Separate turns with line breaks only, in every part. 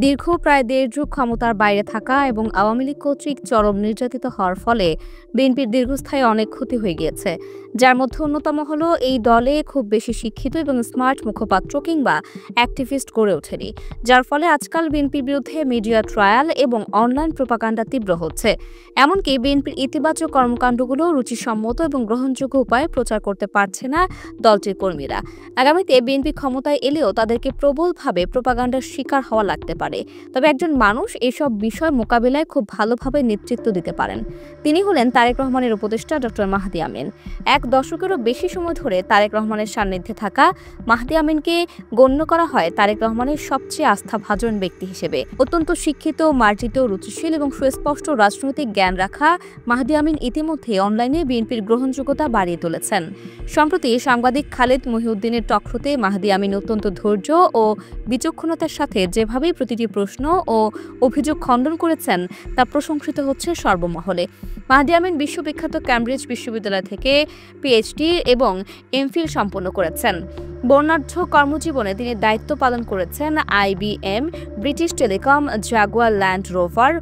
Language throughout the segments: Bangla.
দীর্ঘ প্রায় দেড় যুগ ক্ষমতার বাইরে থাকা এবং আওয়ামী লীগ কর্তৃক চরম নির্যাতিত হওয়ার ফলে বিএনপির দীর্ঘস্থায়ী অনেক ক্ষতি হয়ে গিয়েছে, যার মধ্যে অন্যতম হলো এই দলে খুব বেশি শিক্ষিত এবং স্মার্ট মুখপাত্র কিংবা অ্যাক্টিভিস্ট গড়ে ওঠেনি, যার ফলে আজকাল বিএনপির বিরুদ্ধে মিডিয়া ট্রায়াল এবং অনলাইন প্রোপাগান্ডা তীব্র হচ্ছে। এমনকি বিএনপির ইতিবাচক কর্মকাণ্ডগুলো রুচিসম্মত এবং গ্রহণযোগ্য উপায়ে প্রচার করতে পারছে না দলটির কর্মীরা। আগামীতে বিএনপি ক্ষমতায় এলেও তাদেরকে প্রবলভাবে প্রোপাগান্ডার শিকার হওয়া লাগতে পারে। তবে একজন মানুষ এসব বিষয় মোকাবিলায় খুব ভালোভাবে নেতৃত্ব দিতে পারেন। তিনি হলেন তারেক রহমানের উপদেষ্টা ডক্টর মাহদি আমিন। এক দশকেরও বেশি সময় ধরে তারেক রহমানের সান্নিধ্যে থাকা মাহদি আমিনকে গণ্য করা হয় তারেক রহমানের সবচেয়ে আস্থাভাজন ব্যক্তি হিসেবে। অত্যন্ত শিক্ষিত, মার্জিত, রুচিশীল এবং সুস্পষ্ট রাজনৈতিক জ্ঞান রাখা মাহদি আমিন ইতিমধ্যে অনলাইনে বিএনপির গ্রহণযোগ্যতা বাড়িয়ে তুলেছেন। সম্প্রতি সাংবাদিক খালেদ মহিউদ্দিনের টকশোতে মাহদি আমিন অত্যন্ত ধৈর্য ও বিচক্ষণতার সাথে যেভাবে প্রতিটি প্রশ্ন ও অভিযোগ খণ্ডন করেছেন তা প্রশংসিত হচ্ছে সর্বমহলে। মাহদি আমিন বিশ্ববিখ্যাত ক্যামব্রিজ বিশ্ববিদ্যালয় থেকে পিএইচডি এবং এমফিল সম্পন্ন করেছেন। বর্ণাঢ্য কর্মজীবনে তিনি দায়িত্ব পালন করেছেন IBM, British telecom, Jaguar land rover,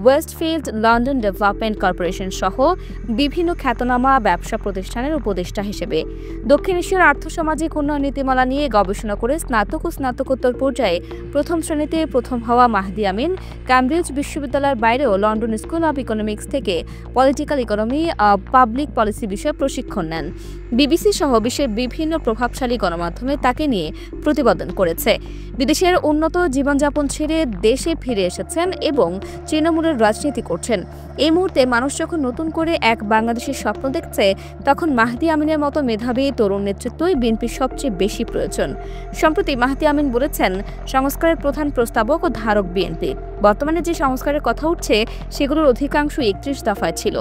Westfield, London development corporation সহ বিভিন্ন খ্যাতনামা ব্যবসা প্রতিষ্ঠানের উপদেষ্টা হিসেবে। দক্ষিণ এশিয়ার আর্থসামাজিক উন্নয়ন নীতিমালা নিয়ে গবেষণা করে স্নাতক ও স্নাতকোত্তর পর্যায়ে প্রথম শ্রেণীতে প্রথম হওয়া মাহদি আমিন ক্যামব্রিজ বিশ্ববিদ্যালয়ের বাইরেও লন্ডন স্কুল অব ইকোনমিক্স থেকে পলিটিক্যাল ইকোনমি, পাবলিক পলিসি বিষয়ে প্রশিক্ষণ নেন। বিবিসি সহ বিশ্বের বিভিন্ন প্রভাবশালী গণমাধ্যমে তাকে নিয়ে প্রতিবেদন করেছে। বিদেশের উন্নত জীবনযাপন ছেড়ে দেশে ফিরে এসেছেন এবং তৃণমূলের রাজনীতি করছেন। এই মুহূর্তে মানুষ যখন নতুন করে এক বাংলাদেশের স্বপ্ন দেখছে, তখন মাহদি আমিনের মতো মেধাবী তরুণ নেতৃত্বই বিএনপির সবচেয়ে বেশি প্রয়োজন। সম্প্রতি মাহদি আমিন বলেছেন, সংস্কারের প্রধান প্রস্তাবক ও ধারক বিএনপি। বর্তমানে যে সংস্কারের কথা উঠছে সেগুলোর অধিকাংশ ৩১ দফায় ছিল।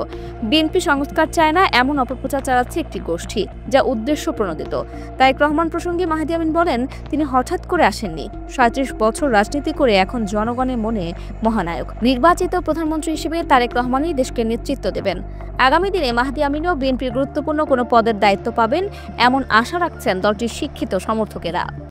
বিএনপি সংস্কার চায় না এমন অপপ্রচার চালাচ্ছে একটি গোষ্ঠী, যা উদ্দেশ্য প্রণোদিত। তারেক রহমান প্রসঙ্গে মাহদি আমিন বলেন, তিনি হঠাৎ করে আসেননি। ৩৭ বছর রাজনীতি করে এখন জনগণের মনে মহানায়ক। নির্বাচিত প্রধানমন্ত্রী হিসেবে তারেক রহমানই দেশকে নেতৃত্ব দেবেন। আগামী দিনে মাহদি আমিনও বিএনপির গুরুত্বপূর্ণ কোনো পদের দায়িত্ব পাবেন এমন আশা রাখছেন দলটির শিক্ষিত সমর্থকেরা।